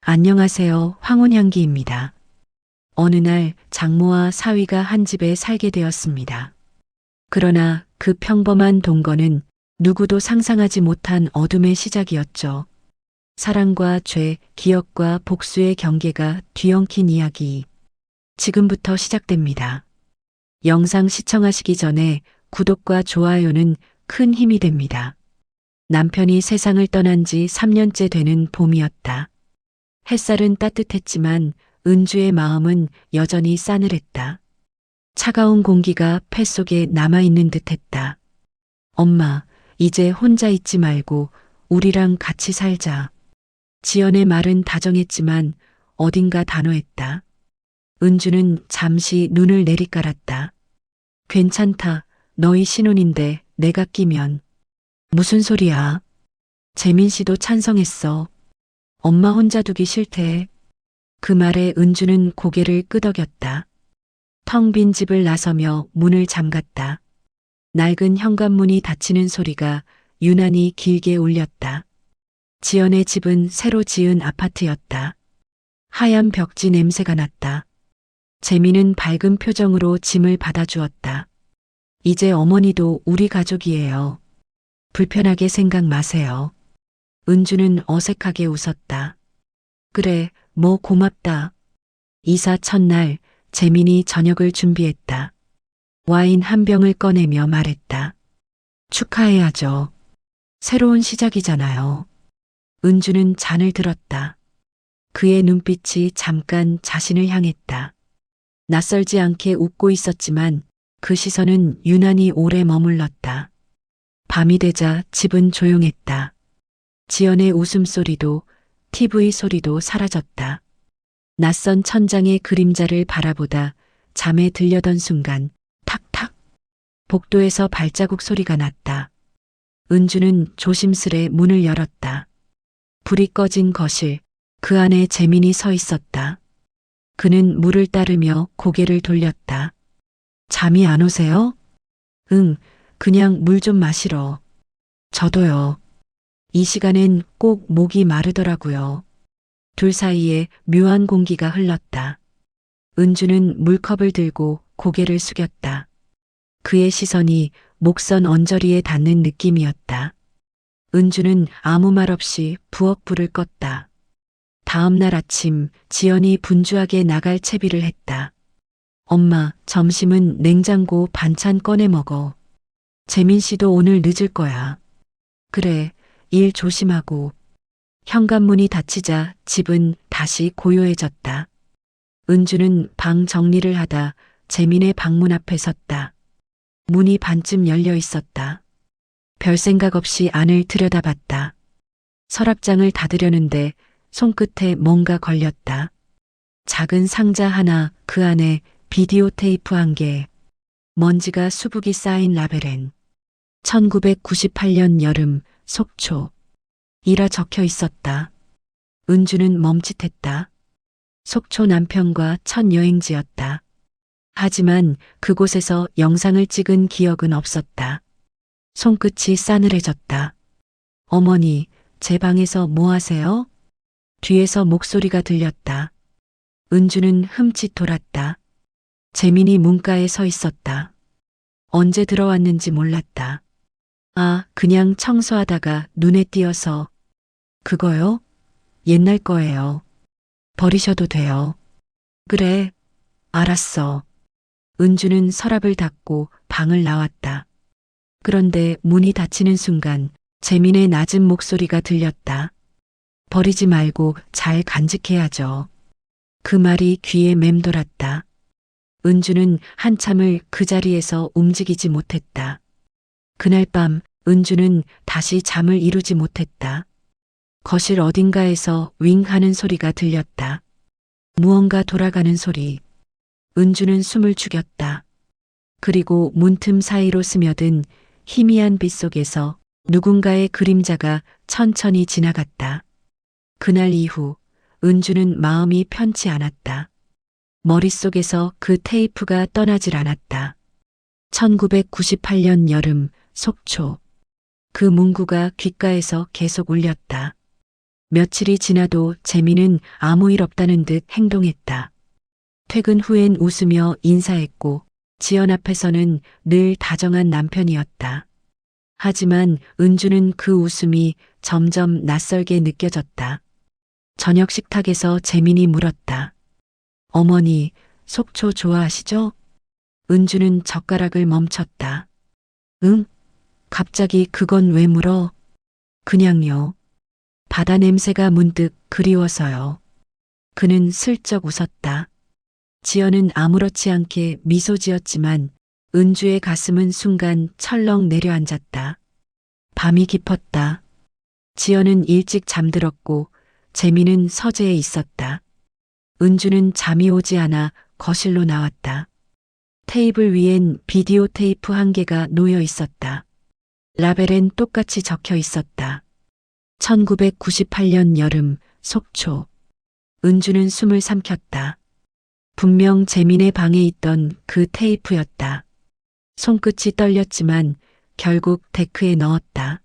안녕하세요. 황혼향기입니다. 어느 날 장모와 사위가 한 집에 살게 되었습니다. 그러나 그 평범한 동거는 누구도 상상하지 못한 어둠의 시작이었죠. 사랑과 죄, 기억과 복수의 경계가 뒤엉킨 이야기. 지금부터 시작됩니다. 영상 시청하시기 전에 구독과 좋아요는 큰 힘이 됩니다. 남편이 세상을 떠난 지 3년째 되는 봄이었다. 햇살은 따뜻했지만 은주의 마음은 여전히 싸늘했다. 차가운 공기가 폐 속에 남아있는 듯했다. 엄마, 이제 혼자 있지 말고 우리랑 같이 살자. 지연의 말은 다정했지만 어딘가 단호했다. 은주는 잠시 눈을 내리깔았다. 괜찮다. 너희 신혼인데 내가 끼면. 무슨 소리야. 재민 씨도 찬성했어. 엄마 혼자 두기 싫대. 그 말에 은주는 고개를 끄덕였다. 텅 빈 집을 나서며 문을 잠갔다. 낡은 현관문이 닫히는 소리가 유난히 길게 울렸다. 지연의 집은 새로 지은 아파트였다. 하얀 벽지 냄새가 났다. 재미는 밝은 표정으로 짐을 받아주었다. 이제 어머니도 우리 가족이에요. 불편하게 생각 마세요. 은주는 어색하게 웃었다. 그래, 뭐 고맙다. 이사 첫날 재민이 저녁을 준비했다. 와인 한 병을 꺼내며 말했다. 축하해야죠. 새로운 시작이잖아요. 은주는 잔을 들었다. 그의 눈빛이 잠깐 자신을 향했다. 낯설지 않게 웃고 있었지만 그 시선은 유난히 오래 머물렀다. 밤이 되자 집은 조용했다. 지연의 웃음소리도 TV 소리도 사라졌다. 낯선 천장의 그림자를 바라보다 잠에 들려던 순간 탁탁 복도에서 발자국 소리가 났다. 은주는 조심스레 문을 열었다. 불이 꺼진 거실, 그 안에 재민이 서 있었다. 그는 물을 따르며 고개를 돌렸다. 잠이 안 오세요? 응, 그냥 물 좀 마시러. 저도요. 이 시간엔 꼭 목이 마르더라고요. 둘 사이에 묘한 공기가 흘렀다. 은주는 물컵을 들고 고개를 숙였다. 그의 시선이 목선 언저리에 닿는 느낌이었다. 은주는 아무 말 없이 부엌 불을 껐다. 다음 날 아침 지연이 분주하게 나갈 채비를 했다. 엄마, 점심은 냉장고 반찬 꺼내 먹어. 재민 씨도 오늘 늦을 거야. 그래, 일 조심하고. 현관문이 닫히자 집은 다시 고요해졌다. 은주는 방 정리를 하다 재민의 방문 앞에 섰다. 문이 반쯤 열려 있었다. 별 생각 없이 안을 들여다봤다. 서랍장을 닫으려는데 손끝에 뭔가 걸렸다. 작은 상자 하나, 그 안에 비디오 테이프 한 개, 먼지가 수북이 쌓인 라벨엔 1998년 여름 속초 이라 적혀 있었다. 은주는 멈칫했다. 속초 남편과 첫 여행지였다. 하지만 그곳에서 영상을 찍은 기억은 없었다. 손끝이 싸늘해졌다. 어머니, 제 방에서 뭐 하세요? 뒤에서 목소리가 들렸다. 은주는 흠칫 돌았다. 재민이 문가에 서 있었다. 언제 들어왔는지 몰랐다. 아, 그냥 청소하다가 눈에 띄어서. 그거요? 옛날 거예요. 버리셔도 돼요. 그래, 알았어. 은주는 서랍을 닫고 방을 나왔다. 그런데 문이 닫히는 순간 재민의 낮은 목소리가 들렸다. 버리지 말고 잘 간직해야죠. 그 말이 귀에 맴돌았다. 은주는 한참을 그 자리에서 움직이지 못했다. 그날 밤 은주는 다시 잠을 이루지 못했다. 거실 어딘가에서 윙 하는 소리가 들렸다. 무언가 돌아가는 소리. 은주는 숨을 죽였다. 그리고 문틈 사이로 스며든 희미한 빛 속에서 누군가의 그림자가 천천히 지나갔다. 그날 이후 은주는 마음이 편치 않았다. 머릿속에서 그 테이프가 떠나질 않았다. 1998년 여름 속초. 그 문구가 귓가에서 계속 울렸다. 며칠이 지나도 재민은 아무 일 없다는 듯 행동했다. 퇴근 후엔 웃으며 인사했고 지연 앞에서는 늘 다정한 남편이었다. 하지만 은주는 그 웃음이 점점 낯설게 느껴졌다. 저녁 식탁에서 재민이 물었다. 어머니, 속초 좋아하시죠? 은주는 젓가락을 멈췄다. 응? 갑자기 그건 왜 물어? 그냥요. 바다 냄새가 문득 그리워서요. 그는 슬쩍 웃었다. 지연은 아무렇지 않게 미소 지었지만 은주의 가슴은 순간 철렁 내려앉았다. 밤이 깊었다. 지연은 일찍 잠들었고 재미는 서재에 있었다. 은주는 잠이 오지 않아 거실로 나왔다. 테이블 위엔 비디오 테이프 한 개가 놓여 있었다. 라벨엔 똑같이 적혀 있었다. 1998년 여름 속초. 은주는 숨을 삼켰다. 분명 재민의 방에 있던 그 테이프였다. 손끝이 떨렸지만 결국 데크에 넣었다.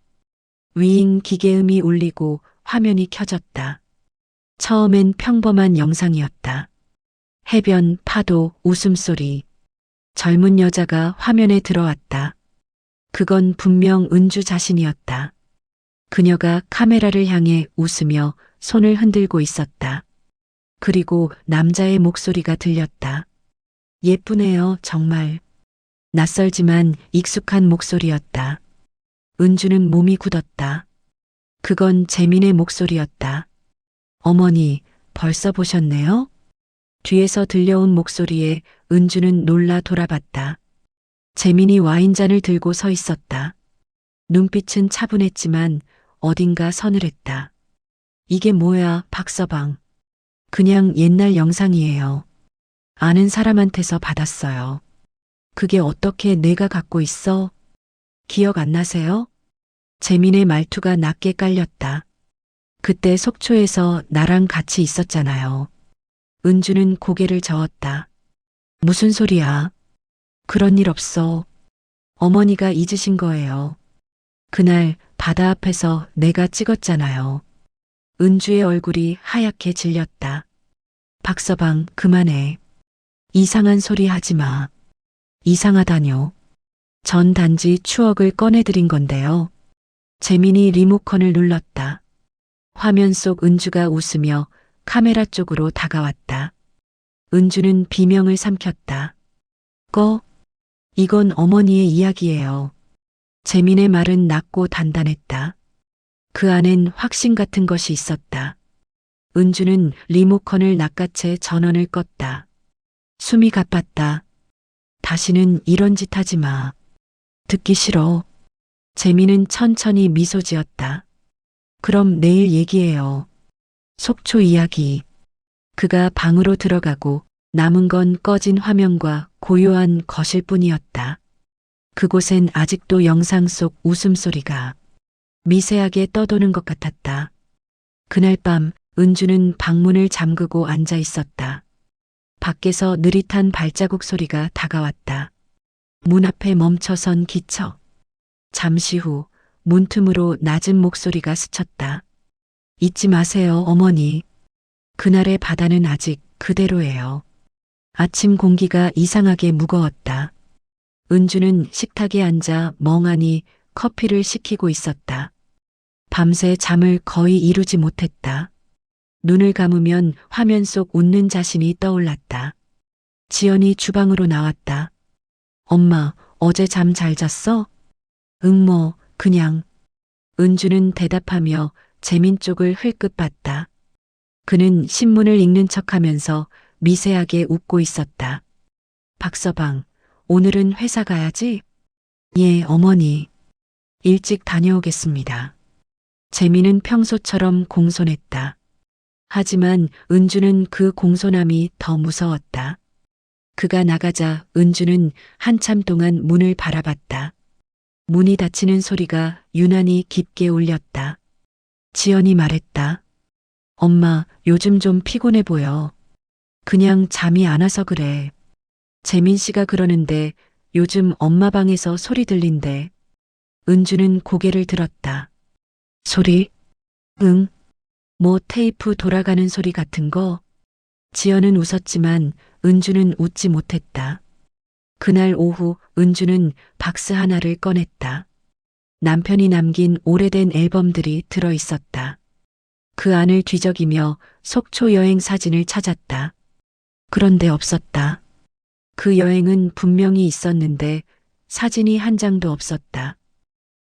윙 기계음이 울리고 화면이 켜졌다. 처음엔 평범한 영상이었다. 해변, 파도, 웃음소리. 젊은 여자가 화면에 들어왔다. 그건 분명 은주 자신이었다. 그녀가 카메라를 향해 웃으며 손을 흔들고 있었다. 그리고 남자의 목소리가 들렸다. 예쁘네요, 정말. 낯설지만 익숙한 목소리였다. 은주는 몸이 굳었다. 그건 재민의 목소리였다. 어머니, 벌써 보셨네요? 뒤에서 들려온 목소리에 은주는 놀라 돌아봤다. 재민이 와인잔을 들고 서 있었다. 눈빛은 차분했지만 어딘가 서늘했다. 이게 뭐야, 박서방. 그냥 옛날 영상이에요. 아는 사람한테서 받았어요. 그게 어떻게 내가 갖고 있어? 기억 안 나세요? 재민의 말투가 낮게 깔렸다. 그때 속초에서 나랑 같이 있었잖아요. 은주는 고개를 저었다. 무슨 소리야? 그런 일 없어. 어머니가 잊으신 거예요. 그날 바다 앞에서 내가 찍었잖아요. 은주의 얼굴이 하얗게 질렸다. 박서방, 그만해. 이상한 소리 하지 마. 이상하다뇨. 전 단지 추억을 꺼내드린 건데요. 재민이 리모컨을 눌렀다. 화면 속 은주가 웃으며 카메라 쪽으로 다가왔다. 은주는 비명을 삼켰다. 꺼. 이건 어머니의 이야기예요. 재민의 말은 낮고 단단했다. 그 안엔 확신 같은 것이 있었다. 은주는 리모컨을 낚아채 전원을 껐다. 숨이 가빴다. 다시는 이런 짓 하지 마. 듣기 싫어. 재민은 천천히 미소 지었다. 그럼 내일 얘기해요. 속초 이야기. 그가 방으로 들어가고 남은 건 꺼진 화면과 고요한 거실뿐이었다. 그곳엔 아직도 영상 속 웃음소리가 미세하게 떠도는 것 같았다. 그날 밤 은주는 방문을 잠그고 앉아 있었다. 밖에서 느릿한 발자국 소리가 다가왔다. 문 앞에 멈춰선 기척. 잠시 후 문틈으로 낮은 목소리가 스쳤다. 잊지 마세요, 어머니. 그날의 바다는 아직 그대로예요. 아침 공기가 이상하게 무거웠다. 은주는 식탁에 앉아 멍하니 커피를 식히고 있었다. 밤새 잠을 거의 이루지 못했다. 눈을 감으면 화면 속 웃는 자신이 떠올랐다. 지연이 주방으로 나왔다. 엄마, 어제 잠 잘 잤어? 응, 뭐, 그냥. 은주는 대답하며 재민 쪽을 흘끗 봤다. 그는 신문을 읽는 척하면서 미세하게 웃고 있었다. 박서방, 오늘은 회사 가야지? 예, 어머니. 일찍 다녀오겠습니다. 재민은 평소처럼 공손했다. 하지만 은주는 그 공손함이 더 무서웠다. 그가 나가자 은주는 한참 동안 문을 바라봤다. 문이 닫히는 소리가 유난히 깊게 울렸다. 지연이 말했다. 엄마, 요즘 좀 피곤해 보여. 그냥 잠이 안 와서 그래. 재민 씨가 그러는데 요즘 엄마 방에서 소리 들린대. 은주는 고개를 들었다. 소리? 응. 뭐 테이프 돌아가는 소리 같은 거? 지연은 웃었지만 은주는 웃지 못했다. 그날 오후 은주는 박스 하나를 꺼냈다. 남편이 남긴 오래된 앨범들이 들어 있었다. 그 안을 뒤적이며 속초 여행 사진을 찾았다. 그런데 없었다. 그 여행은 분명히 있었는데 사진이 한 장도 없었다.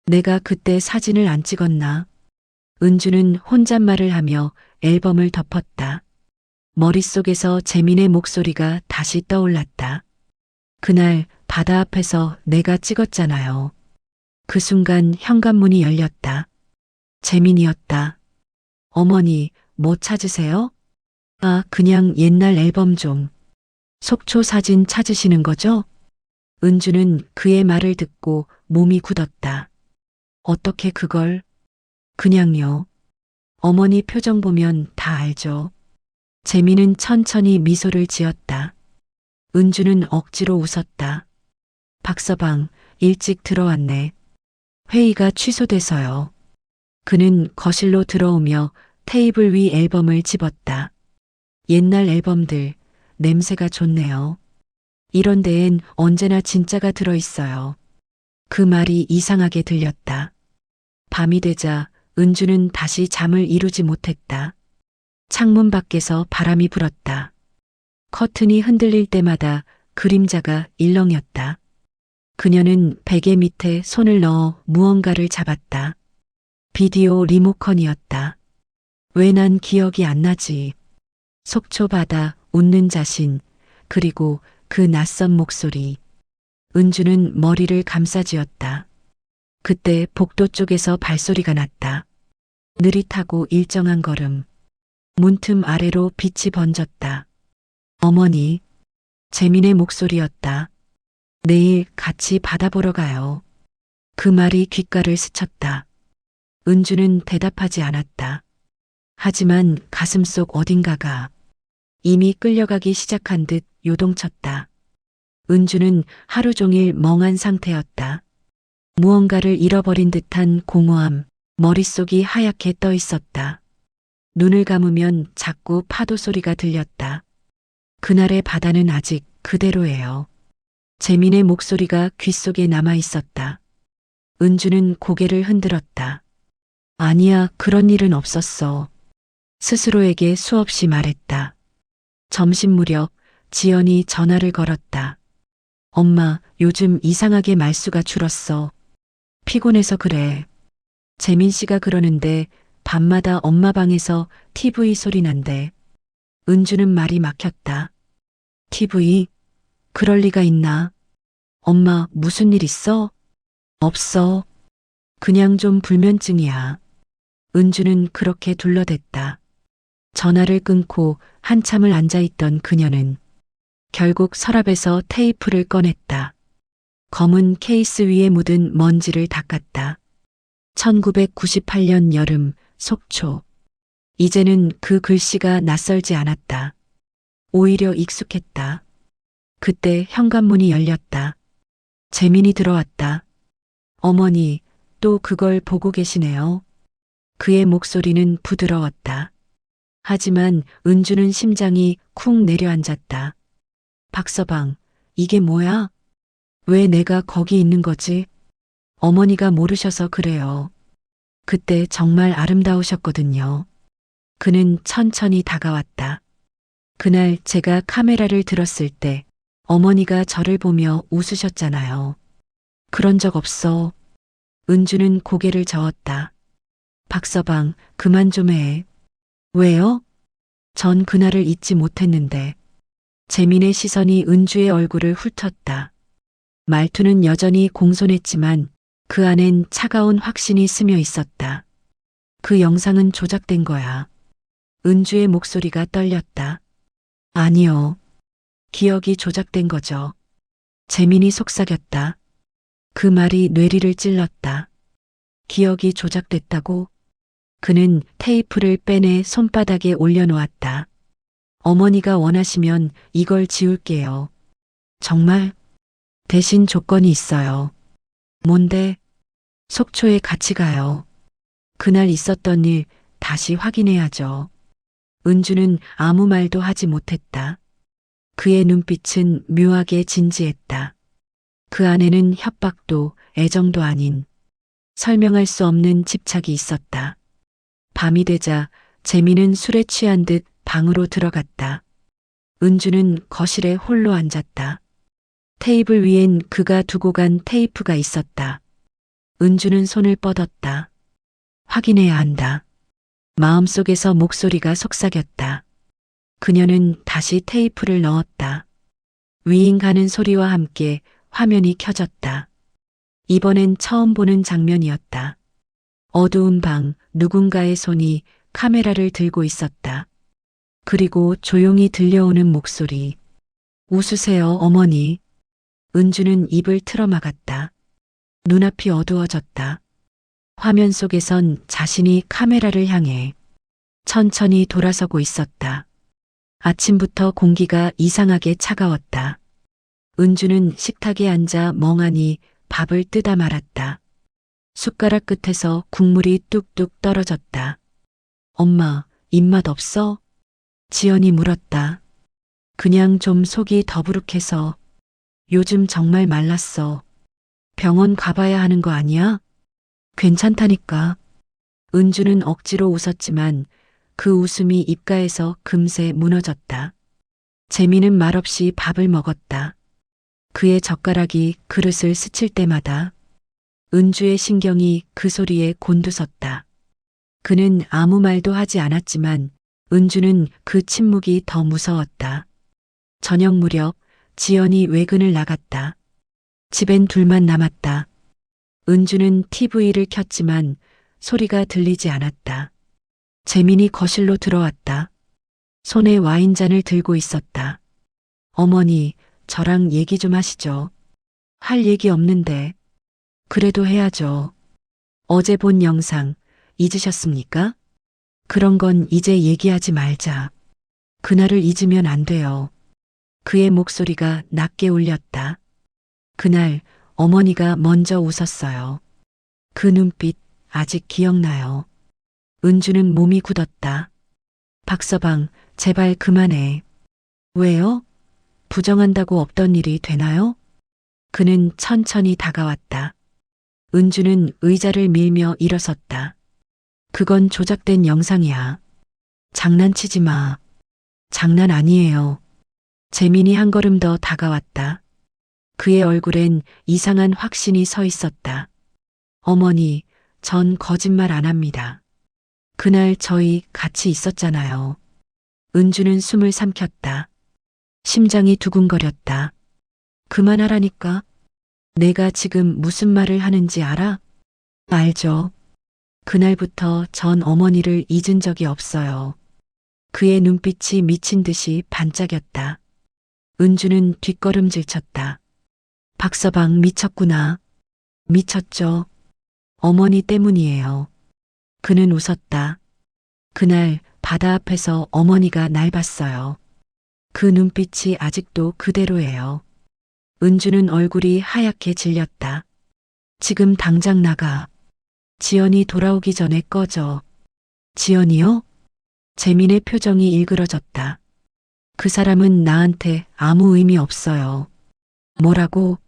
내가 그때 사진을 안 찍었나? 은주는 혼잣말을 하며 앨범을 덮었다. 머릿속에서 재민의 목소리가 다시 떠올랐다. 그날 바다 앞에서 내가 찍었잖아요. 그 순간 현관문이 열렸다. 재민이었다. 어머니, 뭐 찾으세요? 아, 그냥 옛날 앨범 좀. 속초 사진 찾으시는 거죠? 은주는 그의 말을 듣고 몸이 굳었다. 어떻게 그걸? 그냥요. 어머니 표정 보면 다 알죠. 재민은 천천히 미소를 지었다. 은주는 억지로 웃었다. 박서방, 일찍 들어왔네. 회의가 취소돼서요. 그는 거실로 들어오며 테이블 위 앨범을 집었다. 옛날 앨범들, 냄새가 좋네요. 이런 데엔 언제나 진짜가 들어있어요. 그 말이 이상하게 들렸다. 밤이 되자 은주는 다시 잠을 이루지 못했다. 창문 밖에서 바람이 불었다. 커튼이 흔들릴 때마다 그림자가 일렁였다. 그녀는 베개 밑에 손을 넣어 무언가를 잡았다. 비디오 리모컨이었다. 왜 난 기억이 안 나지? 속초 바다, 웃는 자신, 그리고 그 낯선 목소리. 은주는 머리를 감싸쥐었다. 그때 복도 쪽에서 발소리가 났다. 느릿하고 일정한 걸음. 문틈 아래로 빛이 번졌다. 어머니, 재민의 목소리였다. 내일 같이 바다 보러 가요. 그 말이 귓가를 스쳤다. 은주는 대답하지 않았다. 하지만 가슴속 어딘가가 이미 끌려가기 시작한 듯 요동쳤다. 은주는 하루 종일 멍한 상태였다. 무언가를 잃어버린 듯한 공허함, 머릿속이 하얗게 떠 있었다. 눈을 감으면 자꾸 파도 소리가 들렸다. 그날의 바다는 아직 그대로예요. 재민의 목소리가 귓속에 남아 있었다. 은주는 고개를 흔들었다. 아니야, 그런 일은 없었어. 스스로에게 수없이 말했다. 점심 무렵 지연이 전화를 걸었다. 엄마, 요즘 이상하게 말수가 줄었어. 피곤해서 그래. 재민 씨가 그러는데 밤마다 엄마 방에서 TV 소리 난대. 은주는 말이 막혔다. TV? 그럴 리가 있나? 엄마, 무슨 일 있어? 없어. 그냥 좀 불면증이야. 은주는 그렇게 둘러댔다. 전화를 끊고 한참을 앉아있던 그녀는 결국 서랍에서 테이프를 꺼냈다. 검은 케이스 위에 묻은 먼지를 닦았다. 1998년 여름, 속초. 이제는 그 글씨가 낯설지 않았다. 오히려 익숙했다. 그때 현관문이 열렸다. 재민이 들어왔다. 어머니, 또 그걸 보고 계시네요. 그의 목소리는 부드러웠다. 하지만 은주는 심장이 쿵 내려앉았다. 박서방, 이게 뭐야? 왜 내가 거기 있는 거지? 어머니가 모르셔서 그래요. 그때 정말 아름다우셨거든요. 그는 천천히 다가왔다. 그날 제가 카메라를 들었을 때 어머니가 저를 보며 웃으셨잖아요. 그런 적 없어. 은주는 고개를 저었다. 박서방, 그만 좀 해. 왜요? 전 그날을 잊지 못했는데. 재민의 시선이 은주의 얼굴을 훑었다. 말투는 여전히 공손했지만 그 안엔 차가운 확신이 스며 있었다. 그 영상은 조작된 거야. 은주의 목소리가 떨렸다. 아니요. 기억이 조작된 거죠. 재민이 속삭였다. 그 말이 뇌리를 찔렀다. 기억이 조작됐다고? 그는 테이프를 빼내 손바닥에 올려놓았다. 어머니가 원하시면 이걸 지울게요. 정말? 대신 조건이 있어요. 뭔데? 속초에 같이 가요. 그날 있었던 일 다시 확인해야죠. 은주는 아무 말도 하지 못했다. 그의 눈빛은 묘하게 진지했다. 그 안에는 협박도 애정도 아닌 설명할 수 없는 집착이 있었다. 밤이 되자 재민은 술에 취한 듯 방으로 들어갔다. 은주는 거실에 홀로 앉았다. 테이블 위엔 그가 두고 간 테이프가 있었다. 은주는 손을 뻗었다. 확인해야 한다. 마음속에서 목소리가 속삭였다. 그녀는 다시 테이프를 넣었다. 위잉 가는 소리와 함께 화면이 켜졌다. 이번엔 처음 보는 장면이었다. 어두운 방, 누군가의 손이 카메라를 들고 있었다. 그리고 조용히 들려오는 목소리. 웃으세요, 어머니. 은주는 입을 틀어막았다. 눈앞이 어두워졌다. 화면 속에선 자신이 카메라를 향해 천천히 돌아서고 있었다. 아침부터 공기가 이상하게 차가웠다. 은주는 식탁에 앉아 멍하니 밥을 뜨다 말았다. 숟가락 끝에서 국물이 뚝뚝 떨어졌다. 엄마, 입맛 없어? 지연이 물었다. 그냥 좀 속이 더부룩해서. 요즘 정말 말랐어. 병원 가봐야 하는 거 아니야? 괜찮다니까. 은주는 억지로 웃었지만 그 웃음이 입가에서 금세 무너졌다. 재미는 말없이 밥을 먹었다. 그의 젓가락이 그릇을 스칠 때마다 은주의 신경이 그 소리에 곤두섰다. 그는 아무 말도 하지 않았지만 은주는 그 침묵이 더 무서웠다. 저녁 무렵 지연이 외근을 나갔다. 집엔 둘만 남았다. 은주는 TV를 켰지만 소리가 들리지 않았다. 재민이 거실로 들어왔다. 손에 와인잔을 들고 있었다. 어머니, 저랑 얘기 좀 하시죠. 할 얘기 없는데. 그래도 해야죠. 어제 본 영상 잊으셨습니까? 그런 건 이제 얘기하지 말자. 그날을 잊으면 안 돼요. 그의 목소리가 낮게 울렸다. 그날 어머니가 먼저 웃었어요. 그 눈빛 아직 기억나요. 은주는 몸이 굳었다. 박서방, 제발 그만해. 왜요? 부정한다고 없던 일이 되나요? 그는 천천히 다가왔다. 은주는 의자를 밀며 일어섰다. 그건 조작된 영상이야. 장난치지 마. 장난 아니에요. 재민이 한 걸음 더 다가왔다. 그의 얼굴엔 이상한 확신이 서 있었다. 어머니, 전 거짓말 안 합니다. 그날 저희 같이 있었잖아요. 은주는 숨을 삼켰다. 심장이 두근거렸다. 그만하라니까. 내가 지금 무슨 말을 하는지 알아? 알죠. 그날부터 전 어머니를 잊은 적이 없어요. 그의 눈빛이 미친 듯이 반짝였다. 은주는 뒷걸음질 쳤다. 박서방 미쳤구나. 미쳤죠. 어머니 때문이에요. 그는 웃었다. 그날 바다 앞에서 어머니가 날 봤어요. 그 눈빛이 아직도 그대로예요. 은주는 얼굴이 하얗게 질렸다. 지금 당장 나가. 지연이 돌아오기 전에 꺼져. 지연이요? 재민의 표정이 일그러졌다. 그 사람은 나한테 아무 의미 없어요. 뭐라고?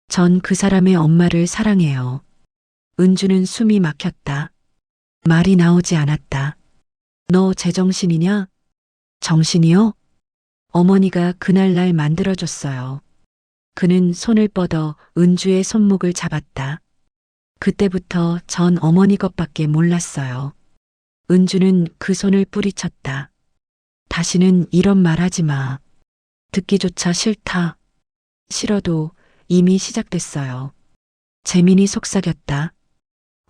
전 그 사람의 엄마를 사랑해요. 은주는 숨이 막혔다. 말이 나오지 않았다. 너 제정신이냐? 정신이요? 어머니가 그날 날 만들어줬어요. 그는 손을 뻗어 은주의 손목을 잡았다. 그때부터 전 어머니 것밖에 몰랐어요. 은주는 그 손을 뿌리쳤다. 다시는 이런 말 하지 마. 듣기조차 싫다. 싫어도 이미 시작됐어요. 재민이 속삭였다.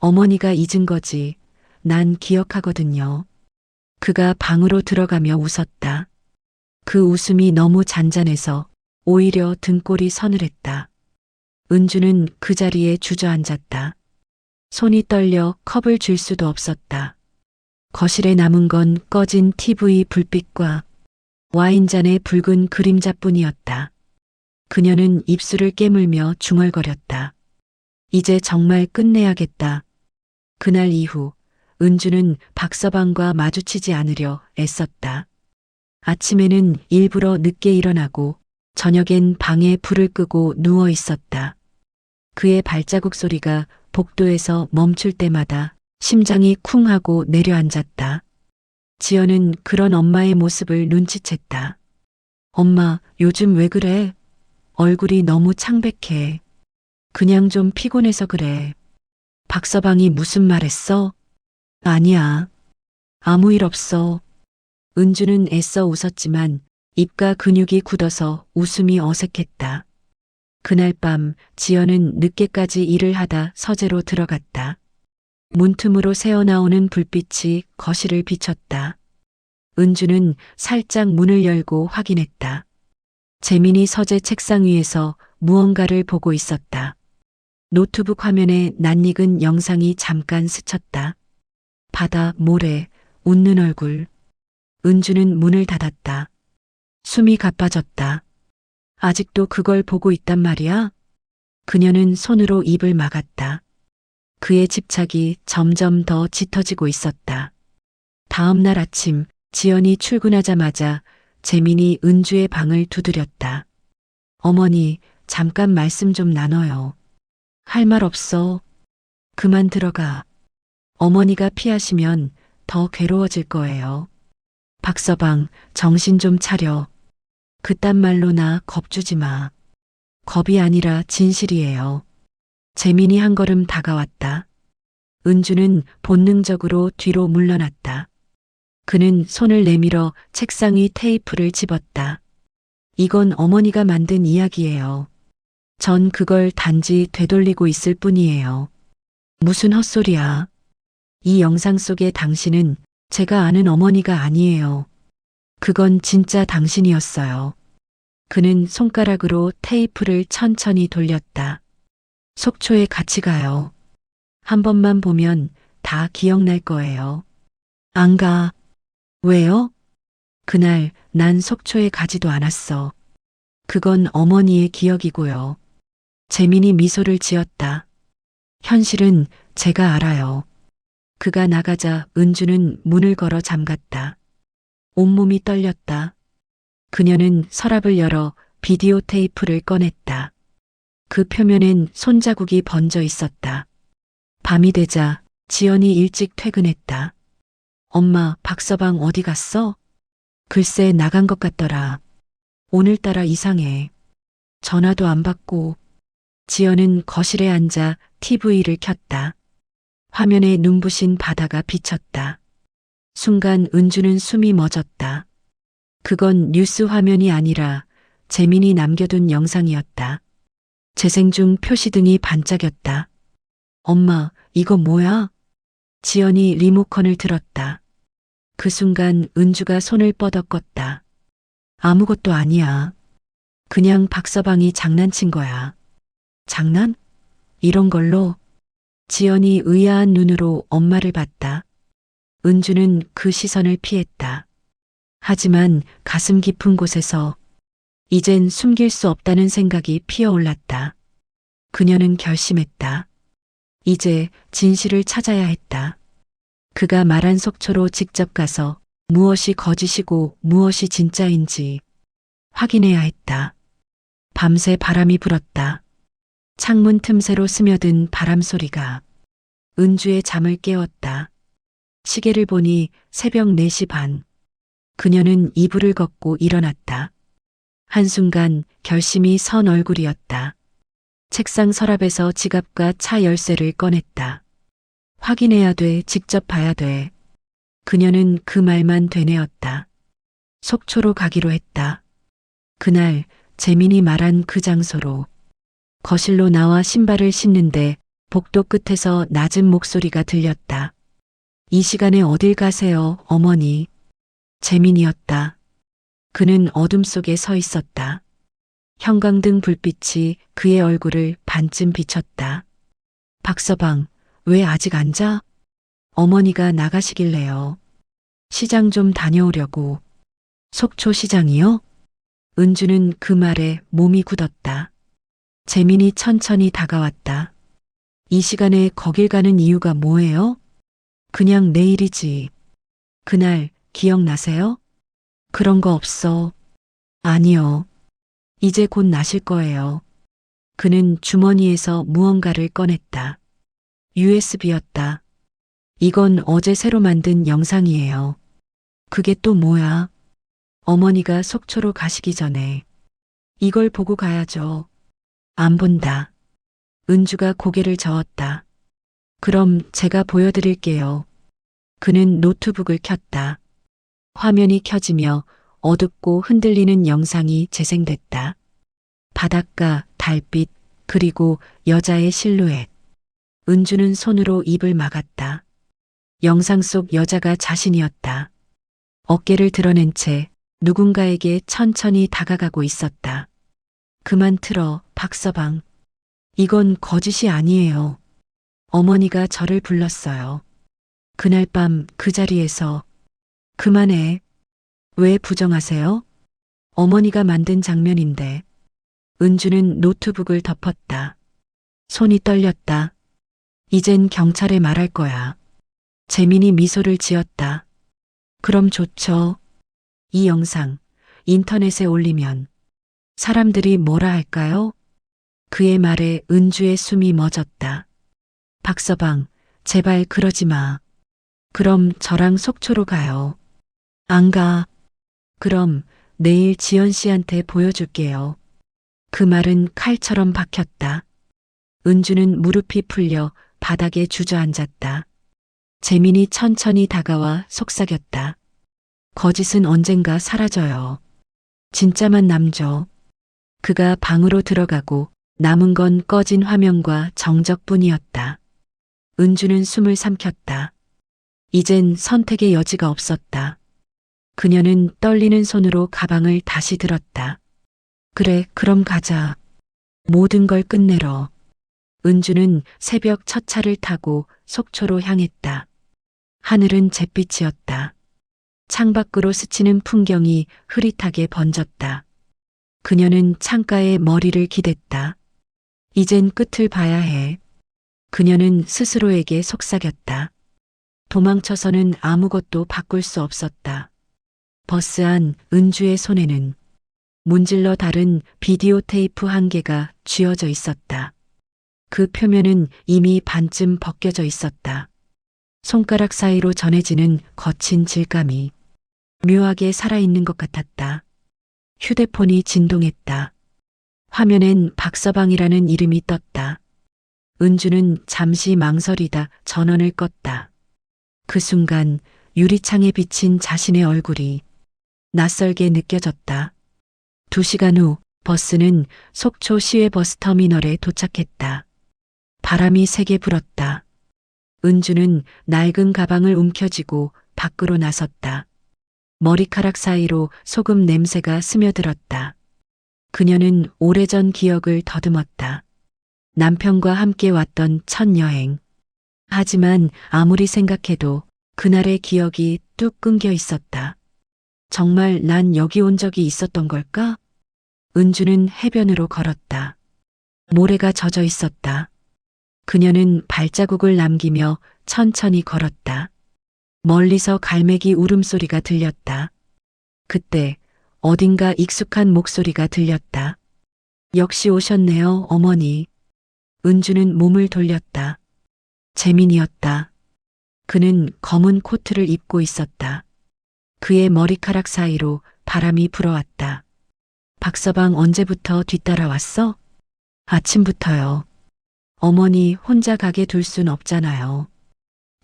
어머니가 잊은 거지. 난 기억하거든요. 그가 방으로 들어가며 웃었다. 그 웃음이 너무 잔잔해서 오히려 등골이 서늘했다. 은주는 그 자리에 주저앉았다. 손이 떨려 컵을 쥘 수도 없었다. 거실에 남은 건 꺼진 TV 불빛과 와인잔의 붉은 그림자뿐이었다. 그녀는 입술을 깨물며 중얼거렸다. 이제 정말 끝내야겠다. 그날 이후 은주는 박서방과 마주치지 않으려 애썼다. 아침에는 일부러 늦게 일어나고 저녁엔 방에 불을 끄고 누워 있었다. 그의 발자국 소리가 복도에서 멈출 때마다 심장이 쿵 하고 내려앉았다. 지연은 그런 엄마의 모습을 눈치챘다. 엄마, 요즘 왜 그래? 얼굴이 너무 창백해. 그냥 좀 피곤해서 그래. 박서방이 무슨 말 했어? 아니야. 아무 일 없어. 은주는 애써 웃었지만 입과 근육이 굳어서 웃음이 어색했다. 그날 밤 지연은 늦게까지 일을 하다 서재로 들어갔다. 문틈으로 새어나오는 불빛이 거실을 비췄다. 은주는 살짝 문을 열고 확인했다. 재민이 서재 책상 위에서 무언가를 보고 있었다. 노트북 화면에 낯익은 영상이 잠깐 스쳤다. 바다, 모래, 웃는 얼굴. 은주는 문을 닫았다. 숨이 가빠졌다. 아직도 그걸 보고 있단 말이야? 그녀는 손으로 입을 막았다. 그의 집착이 점점 더 짙어지고 있었다. 다음 날 아침 지연이 출근하자마자 재민이 은주의 방을 두드렸다. 어머니, 잠깐 말씀 좀 나눠요. 할 말 없어. 그만 들어가. 어머니가 피하시면 더 괴로워질 거예요. 박서방, 정신 좀 차려. 그딴 말로 나 겁주지 마. 겁이 아니라 진실이에요. 재민이 한 걸음 다가왔다. 은주는 본능적으로 뒤로 물러났다. 그는 손을 내밀어 책상 위 테이프를 집었다. 이건 어머니가 만든 이야기예요. 전 그걸 단지 되돌리고 있을 뿐이에요. 무슨 헛소리야. 이 영상 속의 당신은 제가 아는 어머니가 아니에요. 그건 진짜 당신이었어요. 그는 손가락으로 테이프를 천천히 돌렸다. 속초에 같이 가요. 한 번만 보면 다 기억날 거예요. 안 가. 왜요? 그날 난 속초에 가지도 않았어. 그건 어머니의 기억이고요. 재민이 미소를 지었다. 현실은 제가 알아요. 그가 나가자 은주는 문을 걸어 잠갔다. 온몸이 떨렸다. 그녀는 서랍을 열어 비디오 테이프를 꺼냈다. 그 표면엔 손자국이 번져 있었다. 밤이 되자 지연이 일찍 퇴근했다. 엄마, 박서방 어디 갔어? 글쎄 나간 것 같더라. 오늘따라 이상해. 전화도 안 받고. 지연은 거실에 앉아 TV를 켰다. 화면에 눈부신 바다가 비쳤다. 순간 은주는 숨이 멎었다. 그건 뉴스 화면이 아니라 재민이 남겨둔 영상이었다. 재생 중 표시등이 반짝였다. 엄마, 이거 뭐야? 지연이 리모컨을 들었다. 그 순간 은주가 손을 뻗어껐다. 아무것도 아니야. 그냥 박서방이 장난친 거야. 장난? 이런 걸로? 지연이 의아한 눈으로 엄마를 봤다. 은주는 그 시선을 피했다. 하지만 가슴 깊은 곳에서 이젠 숨길 수 없다는 생각이 피어올랐다. 그녀는 결심했다. 이제 진실을 찾아야 했다. 그가 말한 속초로 직접 가서 무엇이 거짓이고 무엇이 진짜인지 확인해야 했다. 밤새 바람이 불었다. 창문 틈새로 스며든 바람 소리가 은주의 잠을 깨웠다. 시계를 보니 새벽 4시 반. 그녀는 이불을 걷고 일어났다. 한순간 결심이 선 얼굴이었다. 책상 서랍에서 지갑과 차 열쇠를 꺼냈다. 확인해야 돼, 직접 봐야 돼. 그녀는 그 말만 되뇌었다. 속초로 가기로 했다. 그날 재민이 말한 그 장소로. 거실로 나와 신발을 신는데 복도 끝에서 낮은 목소리가 들렸다. 이 시간에 어딜 가세요, 어머니? 재민이었다. 그는 어둠 속에 서 있었다. 형광등 불빛이 그의 얼굴을 반쯤 비쳤다. 박서방, 왜 아직 안 자? 어머니가 나가시길래요. 시장 좀 다녀오려고. 속초 시장이요? 은주는 그 말에 몸이 굳었다. 재민이 천천히 다가왔다. 이 시간에 거길 가는 이유가 뭐예요? 그냥 내일이지. 그날 기억나세요? 그런 거 없어. 아니요. 이제 곧 나실 거예요. 그는 주머니에서 무언가를 꺼냈다. USB였다. 이건 어제 새로 만든 영상이에요. 그게 또 뭐야? 어머니가 속초로 가시기 전에. 이걸 보고 가야죠. 안 본다. 은주가 고개를 저었다. 그럼 제가 보여드릴게요. 그는 노트북을 켰다. 화면이 켜지며 어둡고 흔들리는 영상이 재생됐다. 바닷가, 달빛, 그리고 여자의 실루엣. 은주는 손으로 입을 막았다. 영상 속 여자가 자신이었다. 어깨를 드러낸 채 누군가에게 천천히 다가가고 있었다. 그만 틀어, 박서방. 이건 거짓이 아니에요. 어머니가 저를 불렀어요. 그날 밤 그 자리에서. 그만해. 왜 부정하세요? 어머니가 만든 장면인데. 은주는 노트북을 덮었다. 손이 떨렸다. 이젠 경찰에 말할 거야. 재민이 미소를 지었다. 그럼 좋죠. 이 영상 인터넷에 올리면 사람들이 뭐라 할까요? 그의 말에 은주의 숨이 멎었다. 박서방, 제발 그러지 마. 그럼 저랑 속초로 가요. 안 가. 그럼 내일 지연 씨한테 보여줄게요. 그 말은 칼처럼 박혔다. 은주는 무릎이 풀려 바닥에 주저앉았다. 재민이 천천히 다가와 속삭였다. 거짓은 언젠가 사라져요. 진짜만 남죠. 그가 방으로 들어가고 남은 건 꺼진 화면과 정적뿐이었다. 은주는 숨을 삼켰다. 이젠 선택의 여지가 없었다. 그녀는 떨리는 손으로 가방을 다시 들었다. 그래, 그럼 가자. 모든 걸 끝내러. 은주는 새벽 첫 차를 타고 속초로 향했다. 하늘은 잿빛이었다. 창밖으로 스치는 풍경이 흐릿하게 번졌다. 그녀는 창가에 머리를 기댔다. 이젠 끝을 봐야 해. 그녀는 스스로에게 속삭였다. 도망쳐서는 아무것도 바꿀 수 없었다. 버스 안 은주의 손에는 문질러 다른 비디오 테이프 한 개가 쥐어져 있었다. 그 표면은 이미 반쯤 벗겨져 있었다. 손가락 사이로 전해지는 거친 질감이 묘하게 살아있는 것 같았다. 휴대폰이 진동했다. 화면엔 박서방이라는 이름이 떴다. 은주는 잠시 망설이다 전원을 껐다. 그 순간 유리창에 비친 자신의 얼굴이 낯설게 느껴졌다. 2시간 후 버스는 속초 시외 버스터미널에 도착했다. 바람이 세게 불었다. 은주는 낡은 가방을 움켜쥐고 밖으로 나섰다. 머리카락 사이로 소금 냄새가 스며들었다. 그녀는 오래전 기억을 더듬었다. 남편과 함께 왔던 첫 여행. 하지만 아무리 생각해도 그날의 기억이 뚝 끊겨 있었다. 정말 난 여기 온 적이 있었던 걸까? 은주는 해변으로 걸었다. 모래가 젖어 있었다. 그녀는 발자국을 남기며 천천히 걸었다. 멀리서 갈매기 울음소리가 들렸다. 그때 어딘가 익숙한 목소리가 들렸다. 역시 오셨네요, 어머니. 은주는 몸을 돌렸다. 재민이었다. 그는 검은 코트를 입고 있었다. 그의 머리카락 사이로 바람이 불어왔다. 박서방 언제부터 뒤따라왔어? 아침부터요. 어머니 혼자 가게 둘 순 없잖아요.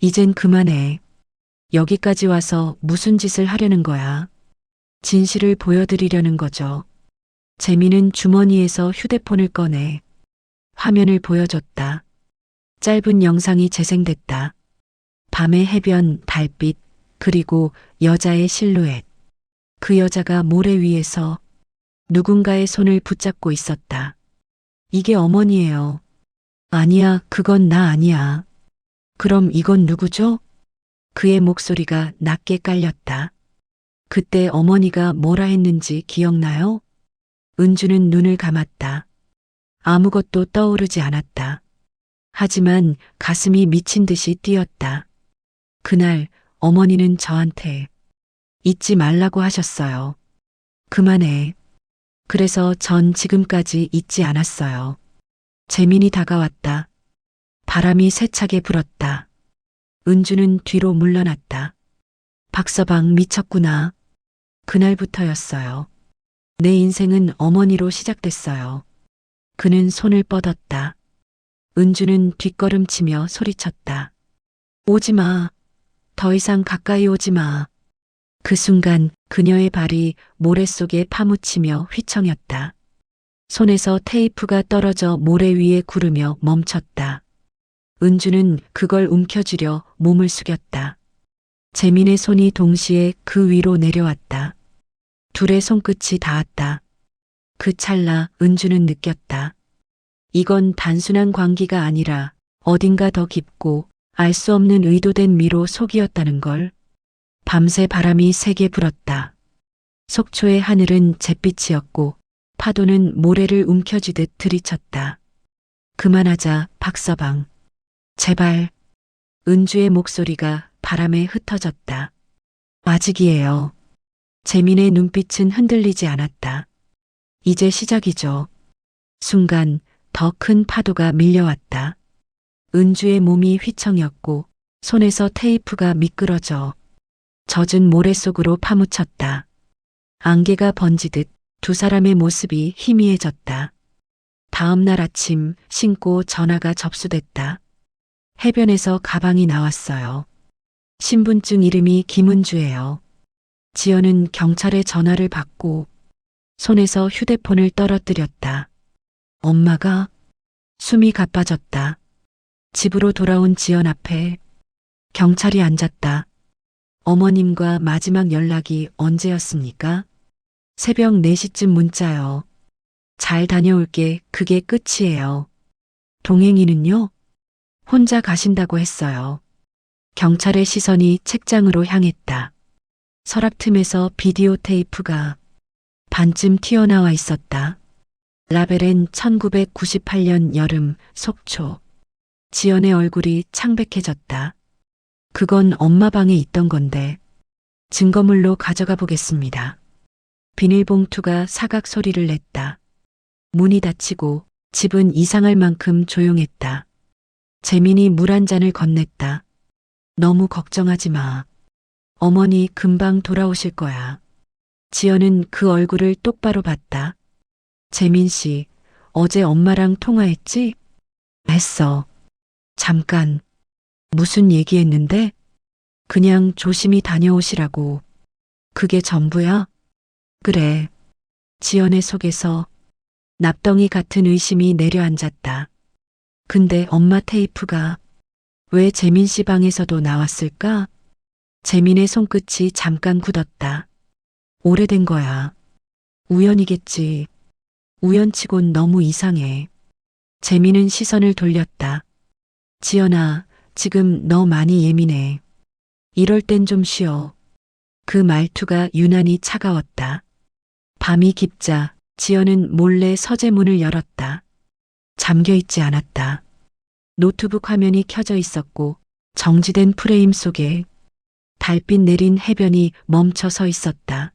이젠 그만해. 여기까지 와서 무슨 짓을 하려는 거야? 진실을 보여드리려는 거죠. 재민은 주머니에서 휴대폰을 꺼내 화면을 보여줬다. 짧은 영상이 재생됐다. 밤의 해변, 달빛, 그리고 여자의 실루엣. 그 여자가 모래 위에서 누군가의 손을 붙잡고 있었다. 이게 어머니예요. 아니야, 그건 나 아니야. 그럼 이건 누구죠? 그의 목소리가 낮게 깔렸다. 그때 어머니가 뭐라 했는지 기억나요? 은주는 눈을 감았다. 아무것도 떠오르지 않았다. 하지만 가슴이 미친 듯이 뛰었다. 그날 어머니는 저한테 잊지 말라고 하셨어요. 그만해. 그래서 전 지금까지 잊지 않았어요. 재민이 다가왔다. 바람이 세차게 불었다. 은주는 뒤로 물러났다. 박서방 미쳤구나. 그날부터였어요. 내 인생은 어머니로 시작됐어요. 그는 손을 뻗었다. 은주는 뒷걸음치며 소리쳤다. 오지 마. 더 이상 가까이 오지 마. 그 순간 그녀의 발이 모래 속에 파묻히며 휘청였다. 손에서 테이프가 떨어져 모래 위에 구르며 멈췄다. 은주는 그걸 움켜쥐려 몸을 숙였다. 재민의 손이 동시에 그 위로 내려왔다. 둘의 손끝이 닿았다. 그 찰나 은주는 느꼈다. 이건 단순한 광기가 아니라 어딘가 더 깊고 알 수 없는 의도된 미로 속이었다는 걸. 밤새 바람이 세게 불었다. 속초의 하늘은 잿빛이었고 파도는 모래를 움켜쥐듯 들이쳤다. 그만하자, 박서방. 제발. 은주의 목소리가 바람에 흩어졌다. 아직이에요. 재민의 눈빛은 흔들리지 않았다. 이제 시작이죠. 순간 더 큰 파도가 밀려왔다. 은주의 몸이 휘청였고 손에서 테이프가 미끄러져 젖은 모래 속으로 파묻혔다. 안개가 번지듯 두 사람의 모습이 희미해졌다. 다음 날 아침 신고 전화가 접수됐다. 해변에서 가방이 나왔어요. 신분증 이름이 김은주예요. 지연은 경찰에 전화를 받고 손에서 휴대폰을 떨어뜨렸다. 엄마가? 숨이 가빠졌다. 집으로 돌아온 지연 앞에 경찰이 앉았다. 어머님과 마지막 연락이 언제였습니까? 새벽 4시쯤 문자요. 잘 다녀올게. 그게 끝이에요. 동행이는요? 혼자 가신다고 했어요. 경찰의 시선이 책장으로 향했다. 서랍 틈에서 비디오 테이프가 반쯤 튀어나와 있었다. 라벨엔 1998년 여름 속초. 지연의 얼굴이 창백해졌다. 그건 엄마 방에 있던 건데 증거물로 가져가 보겠습니다. 비닐봉투가 사각 소리를 냈다. 문이 닫히고 집은 이상할 만큼 조용했다. 재민이 물 한 잔을 건넸다. 너무 걱정하지 마. 어머니 금방 돌아오실 거야. 지연은 그 얼굴을 똑바로 봤다. 재민 씨, 어제 엄마랑 통화했지? 했어. 잠깐. 무슨 얘기했는데? 그냥 조심히 다녀오시라고. 그게 전부야? 그래. 지연의 속에서 납덩이 같은 의심이 내려앉았다. 근데 엄마 테이프가 왜 재민 씨 방에서도 나왔을까? 재민의 손끝이 잠깐 굳었다. 오래된 거야. 우연이겠지. 우연치곤 너무 이상해. 재민은 시선을 돌렸다. 지연아, 지금 너 많이 예민해. 이럴 땐 좀 쉬어. 그 말투가 유난히 차가웠다. 밤이 깊자 지연은 몰래 서재문을 열었다. 잠겨있지 않았다. 노트북 화면이 켜져 있었고 정지된 프레임 속에 달빛 내린 해변이 멈춰 서 있었다.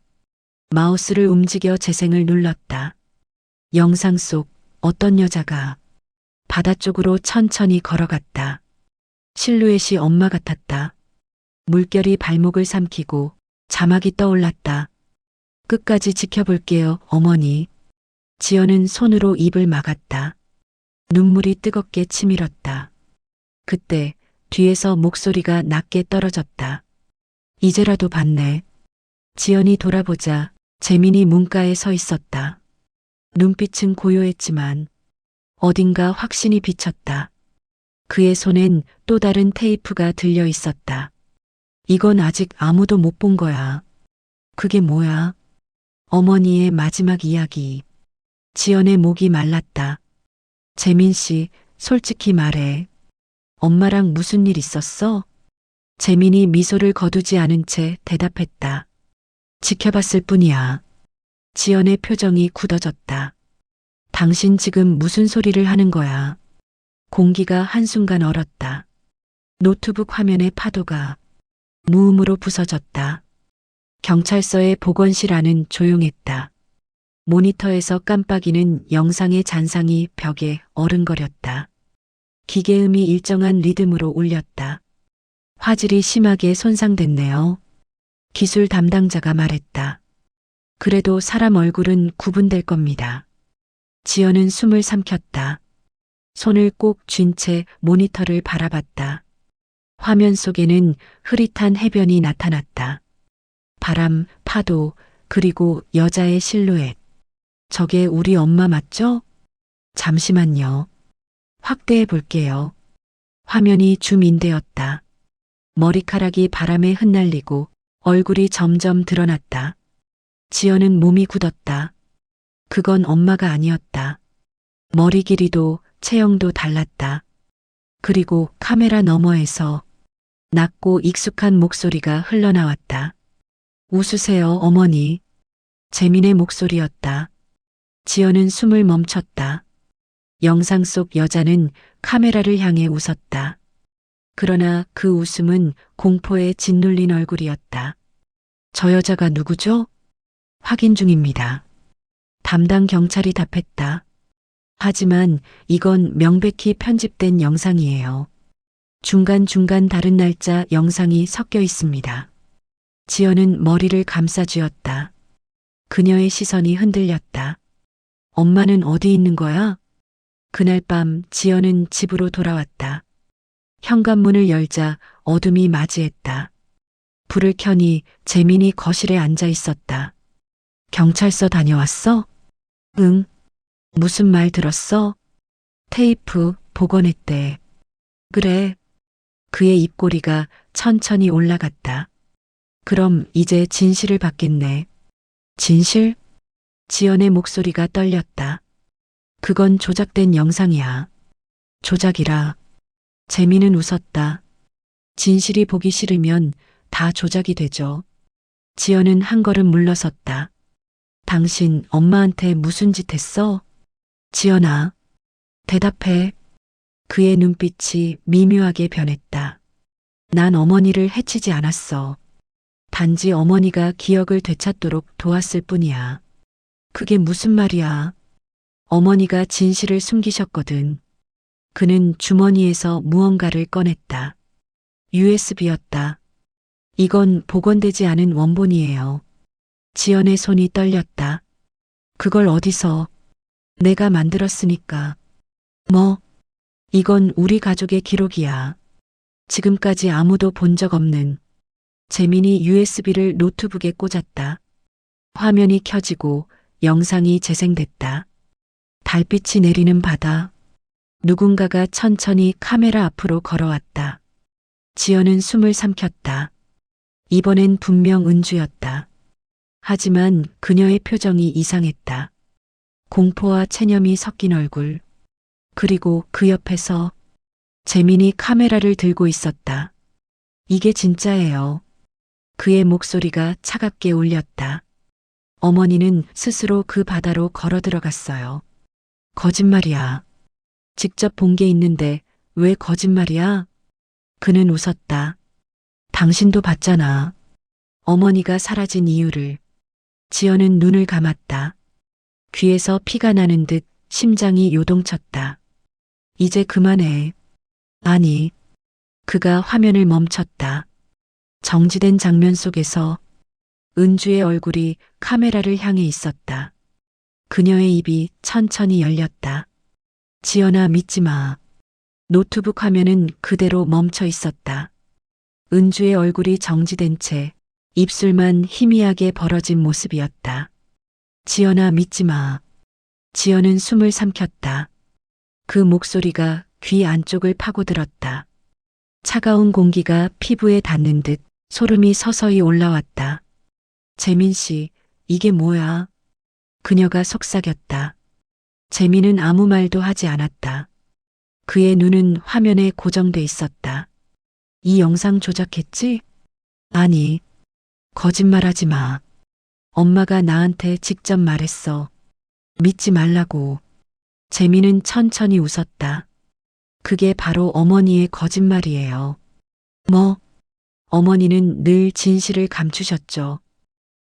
마우스를 움직여 재생을 눌렀다. 영상 속 어떤 여자가 바다 쪽으로 천천히 걸어갔다. 실루엣이 엄마 같았다. 물결이 발목을 삼키고 자막이 떠올랐다. 끝까지 지켜볼게요, 어머니. 지연은 손으로 입을 막았다. 눈물이 뜨겁게 치밀었다. 그때 뒤에서 목소리가 낮게 떨어졌다. 이제라도 봤네. 지연이 돌아보자 재민이 문가에 서 있었다. 눈빛은 고요했지만 어딘가 확신이 비쳤다. 그의 손엔 또 다른 테이프가 들려 있었다. 이건 아직 아무도 못 본 거야. 그게 뭐야? 어머니의 마지막 이야기. 지연의 목이 말랐다. 재민 씨, 솔직히 말해. 엄마랑 무슨 일 있었어? 재민이 미소를 거두지 않은 채 대답했다. 지켜봤을 뿐이야. 지연의 표정이 굳어졌다. 당신 지금 무슨 소리를 하는 거야? 공기가 한순간 얼었다. 노트북 화면의 파도가 무음으로 부서졌다. 경찰서의 보건실 안은 조용했다. 모니터에서 깜빡이는 영상의 잔상이 벽에 어른거렸다. 기계음이 일정한 리듬으로 울렸다. 화질이 심하게 손상됐네요. 기술 담당자가 말했다. 그래도 사람 얼굴은 구분될 겁니다. 지연은 숨을 삼켰다. 손을 꼭 쥔 채 모니터를 바라봤다. 화면 속에는 흐릿한 해변이 나타났다. 바람, 파도, 그리고 여자의 실루엣. 저게 우리 엄마 맞죠? 잠시만요. 확대해 볼게요. 화면이 줌인되었다. 머리카락이 바람에 흩날리고 얼굴이 점점 드러났다. 지연은 몸이 굳었다. 그건 엄마가 아니었다. 머리 길이도 체형도 달랐다. 그리고 카메라 너머에서 낮고 익숙한 목소리가 흘러나왔다. 웃으세요, 어머니. 재민의 목소리였다. 지연은 숨을 멈췄다. 영상 속 여자는 카메라를 향해 웃었다. 그러나 그 웃음은 공포에 짓눌린 얼굴이었다. 저 여자가 누구죠? 확인 중입니다. 담당 경찰이 답했다. 하지만 이건 명백히 편집된 영상이에요. 중간중간 다른 날짜 영상이 섞여 있습니다. 지연은 머리를 감싸쥐었다. 그녀의 시선이 흔들렸다. 엄마는 어디 있는 거야? 그날 밤 지연은 집으로 돌아왔다. 현관문을 열자 어둠이 맞이했다. 불을 켜니 재민이 거실에 앉아 있었다. 경찰서 다녀왔어? 응. 무슨 말 들었어? 테이프 복원했대. 그래. 그의 입꼬리가 천천히 올라갔다. 그럼 이제 진실을 받겠네. 진실? 지연의 목소리가 떨렸다. 그건 조작된 영상이야. 조작이라. 재민은 웃었다. 진실이 보기 싫으면 다 조작이 되죠. 지연은 한 걸음 물러섰다. 당신 엄마한테 무슨 짓 했어? 지연아. 대답해. 그의 눈빛이 미묘하게 변했다. 난 어머니를 해치지 않았어. 단지 어머니가 기억을 되찾도록 도왔을 뿐이야. 그게 무슨 말이야? 어머니가 진실을 숨기셨거든. 그는 주머니에서 무언가를 꺼냈다. USB였다. 이건 복원되지 않은 원본이에요. 지연의 손이 떨렸다. 그걸 어디서? 내가 만들었으니까. 뭐? 이건 우리 가족의 기록이야. 지금까지 아무도 본 적 없는. 재민이 USB를 노트북에 꽂았다. 화면이 켜지고 영상이 재생됐다. 달빛이 내리는 바다. 누군가가 천천히 카메라 앞으로 걸어왔다. 지연은 숨을 삼켰다. 이번엔 분명 은주였다. 하지만 그녀의 표정이 이상했다. 공포와 체념이 섞인 얼굴. 그리고 그 옆에서 재민이 카메라를 들고 있었다. 이게 진짜예요. 그의 목소리가 차갑게 울렸다. 어머니는 스스로 그 바다로 걸어 들어갔어요. 거짓말이야. 직접 본 게 있는데 왜 거짓말이야? 그는 웃었다. 당신도 봤잖아. 어머니가 사라진 이유를. 지연은 눈을 감았다. 귀에서 피가 나는 듯 심장이 요동쳤다. 이제 그만해. 아니. 그가 화면을 멈췄다. 정지된 장면 속에서 은주의 얼굴이 카메라를 향해 있었다. 그녀의 입이 천천히 열렸다. 지연아, 믿지 마. 노트북 화면은 그대로 멈춰 있었다. 은주의 얼굴이 정지된 채 입술만 희미하게 벌어진 모습이었다. 지연아, 믿지 마. 지연은 숨을 삼켰다. 그 목소리가 귀 안쪽을 파고들었다. 차가운 공기가 피부에 닿는 듯 소름이 서서히 올라왔다. 재민 씨, 이게 뭐야? 그녀가 속삭였다. 재민은 아무 말도 하지 않았다. 그의 눈은 화면에 고정돼 있었다. 이 영상 조작했지? 아니, 거짓말하지 마. 엄마가 나한테 직접 말했어. 믿지 말라고. 재민은 천천히 웃었다. 그게 바로 어머니의 거짓말이에요. 뭐? 어머니는 늘 진실을 감추셨죠.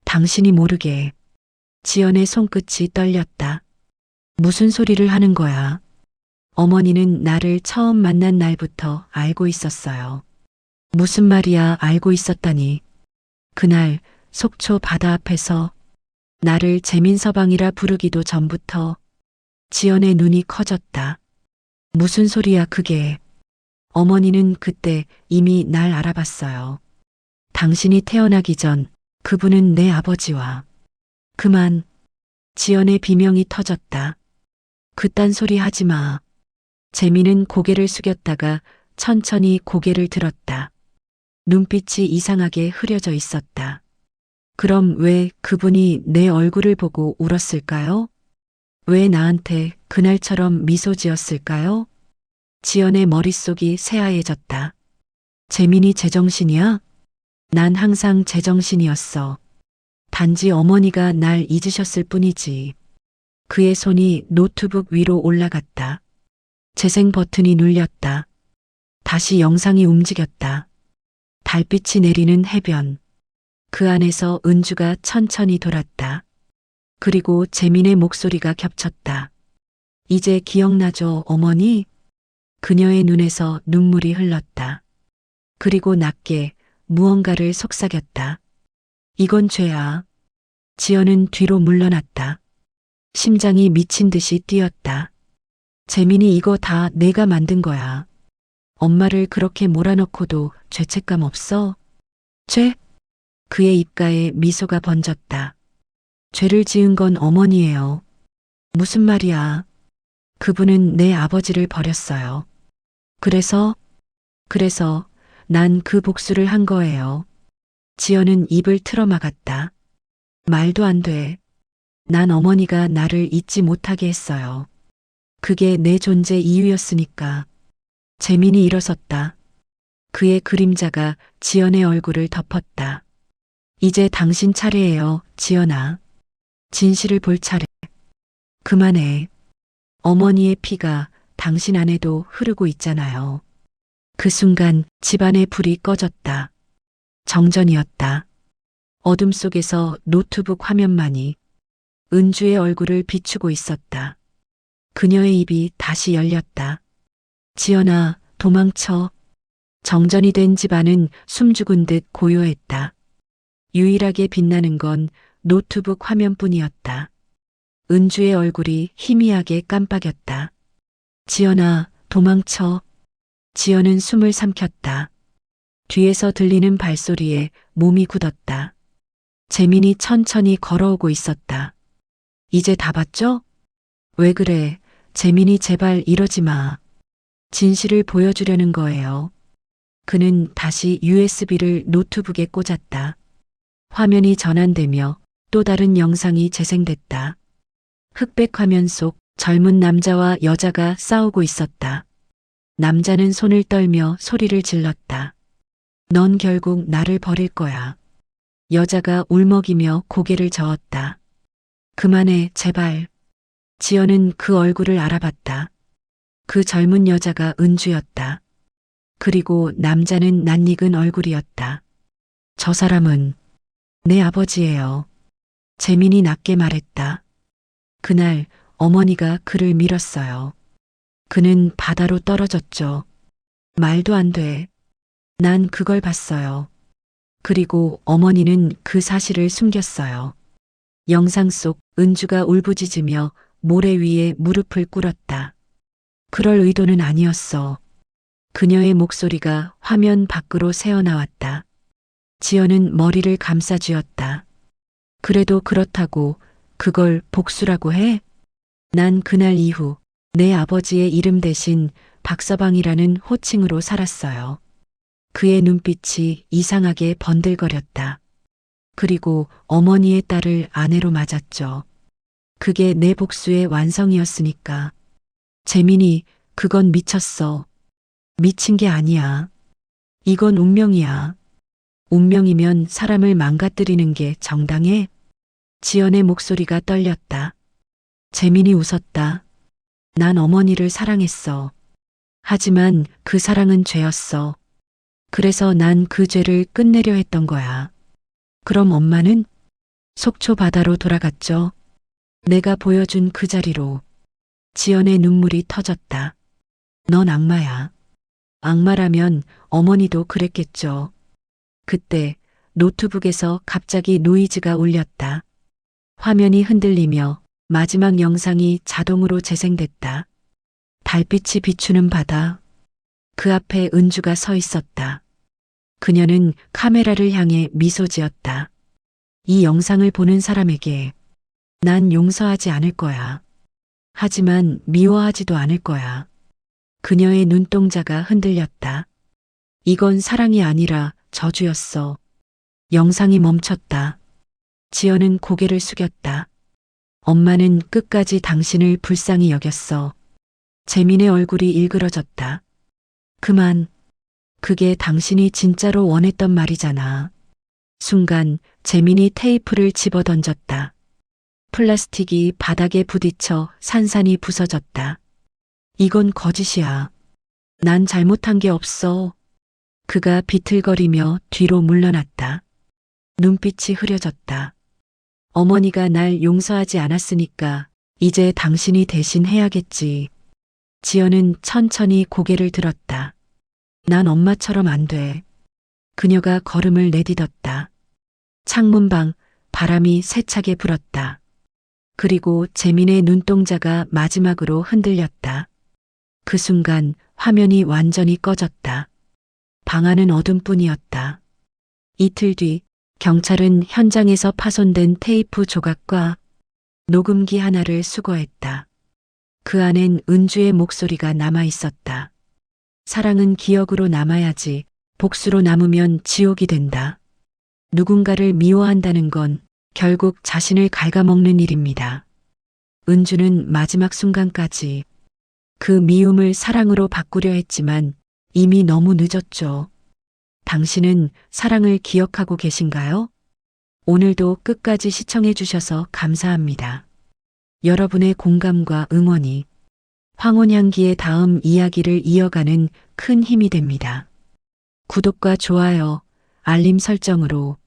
당신이 모르게. 지연의 손끝이 떨렸다. 무슨 소리를 하는 거야? 어머니는 나를 처음 만난 날부터 알고 있었어요. 무슨 말이야, 알고 있었다니. 그날 속초 바다 앞에서 나를 재민서방이라 부르기도 전부터 지연의 눈이 커졌다. 무슨 소리야 그게. 어머니는 그때 이미 날 알아봤어요. 당신이 태어나기 전 그분은 내 아버지와. 그만. 지연의 비명이 터졌다. 그딴 소리 하지 마. 재민은 고개를 숙였다가 천천히 고개를 들었다. 눈빛이 이상하게 흐려져 있었다. 그럼 왜 그분이 내 얼굴을 보고 울었을까요? 왜 나한테 그날처럼 미소 지었을까요? 지연의 머릿속이 새하얘졌다. 재민이 제정신이야? 난 항상 제정신이었어. 단지 어머니가 날 잊으셨을 뿐이지. 그의 손이 노트북 위로 올라갔다. 재생 버튼이 눌렸다. 다시 영상이 움직였다. 달빛이 내리는 해변. 그 안에서 은주가 천천히 돌았다. 그리고 재민의 목소리가 겹쳤다. 이제 기억나죠, 어머니? 그녀의 눈에서 눈물이 흘렀다. 그리고 낮게 무언가를 속삭였다. 이건 죄야. 지연은 뒤로 물러났다. 심장이 미친 듯이 뛰었다. 재민이 이거 다 내가 만든 거야. 엄마를 그렇게 몰아넣고도 죄책감 없어? 죄? 그의 입가에 미소가 번졌다. 죄를 지은 건 어머니예요. 무슨 말이야. 그분은 내 아버지를 버렸어요. 그래서 난 그 복수를 한 거예요. 지연은 입을 틀어막았다. 말도 안 돼. 난 어머니가 나를 잊지 못하게 했어요. 그게 내 존재 이유였으니까. 재민이 일어섰다. 그의 그림자가 지연의 얼굴을 덮었다. 이제 당신 차례예요, 지연아. 진실을 볼 차례. 그만해. 어머니의 피가 당신 안에도 흐르고 있잖아요. 그 순간 집안의 불이 꺼졌다. 정전이었다. 어둠 속에서 노트북 화면만이 은주의 얼굴을 비추고 있었다. 그녀의 입이 다시 열렸다. 지연아, 도망쳐. 정전이 된 집안은 숨죽은 듯 고요했다. 유일하게 빛나는 건 노트북 화면뿐이었다. 은주의 얼굴이 희미하게 깜빡였다. 지연아, 도망쳐. 지연은 숨을 삼켰다. 뒤에서 들리는 발소리에 몸이 굳었다. 재민이 천천히 걸어오고 있었다. 이제 다 봤죠? 왜 그래? 재민이 제발 이러지 마. 진실을 보여주려는 거예요. 그는 다시 USB를 노트북에 꽂았다. 화면이 전환되며 또 다른 영상이 재생됐다. 흑백 화면 속 젊은 남자와 여자가 싸우고 있었다. 남자는 손을 떨며 소리를 질렀다. 넌 결국 나를 버릴 거야. 여자가 울먹이며 고개를 저었다. 그만해, 제발. 지연은 그 얼굴을 알아봤다. 그 젊은 여자가 은주였다. 그리고 남자는 낯익은 얼굴이었다. 저 사람은 내 아버지예요. 재민이 낮게 말했다. 그날 어머니가 그를 밀었어요. 그는 바다로 떨어졌죠. 말도 안 돼. 난 그걸 봤어요. 그리고 어머니는 그 사실을 숨겼어요. 영상 속 은주가 울부짖으며 모래 위에 무릎을 꿇었다. 그럴 의도는 아니었어. 그녀의 목소리가 화면 밖으로 새어나왔다. 지연은 머리를 감싸쥐었다. 그래도 그렇다고 그걸 복수라고 해? 난 그날 이후 내 아버지의 이름 대신 박서방이라는 호칭으로 살았어요. 그의 눈빛이 이상하게 번들거렸다. 그리고 어머니의 딸을 아내로 맞았죠. 그게 내 복수의 완성이었으니까. 재민이, 그건 미쳤어. 미친 게 아니야. 이건 운명이야. 운명이면 사람을 망가뜨리는 게 정당해? 지연의 목소리가 떨렸다. 재민이 웃었다. 난 어머니를 사랑했어. 하지만 그 사랑은 죄였어. 그래서 난 그 죄를 끝내려 했던 거야. 그럼 엄마는? 속초 바다로 돌아갔죠. 내가 보여준 그 자리로. 지연의 눈물이 터졌다. 넌 악마야. 악마라면 어머니도 그랬겠죠. 그때 노트북에서 갑자기 노이즈가 울렸다. 화면이 흔들리며 마지막 영상이 자동으로 재생됐다. 달빛이 비추는 바다. 그 앞에 은주가 서 있었다. 그녀는 카메라를 향해 미소 지었다. 이 영상을 보는 사람에게 난 용서하지 않을 거야. 하지만 미워하지도 않을 거야. 그녀의 눈동자가 흔들렸다. 이건 사랑이 아니라 저주였어. 영상이 멈췄다. 지연은 고개를 숙였다. 엄마는 끝까지 당신을 불쌍히 여겼어. 재민의 얼굴이 일그러졌다. 그만. 그게 당신이 진짜로 원했던 말이잖아. 순간 재민이 테이프를 집어던졌다. 플라스틱이 바닥에 부딪혀 산산이 부서졌다. 이건 거짓이야. 난 잘못한 게 없어. 그가 비틀거리며 뒤로 물러났다. 눈빛이 흐려졌다. 어머니가 날 용서하지 않았으니까 이제 당신이 대신 해야겠지. 지연은 천천히 고개를 들었다. 난 엄마처럼 안 돼. 그녀가 걸음을 내딛었다. 창문방 바람이 세차게 불었다. 그리고 재민의 눈동자가 마지막으로 흔들렸다. 그 순간 화면이 완전히 꺼졌다. 방 안은 어둠뿐이었다. 이틀 뒤 경찰은 현장에서 파손된 테이프 조각과 녹음기 하나를 수거했다. 그 안엔 은주의 목소리가 남아 있었다. 사랑은 기억으로 남아야지 복수로 남으면 지옥이 된다. 누군가를 미워한다는 건 결국 자신을 갉아먹는 일입니다. 은주는 마지막 순간까지 그 미움을 사랑으로 바꾸려 했지만 이미 너무 늦었죠. 당신은 사랑을 기억하고 계신가요? 오늘도 끝까지 시청해 주셔서 감사합니다. 여러분의 공감과 응원이 황혼향기의 다음 이야기를 이어가는 큰 힘이 됩니다. 구독과 좋아요, 알림 설정으로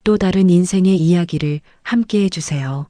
또 다른 인생의 이야기를 함께 해주세요.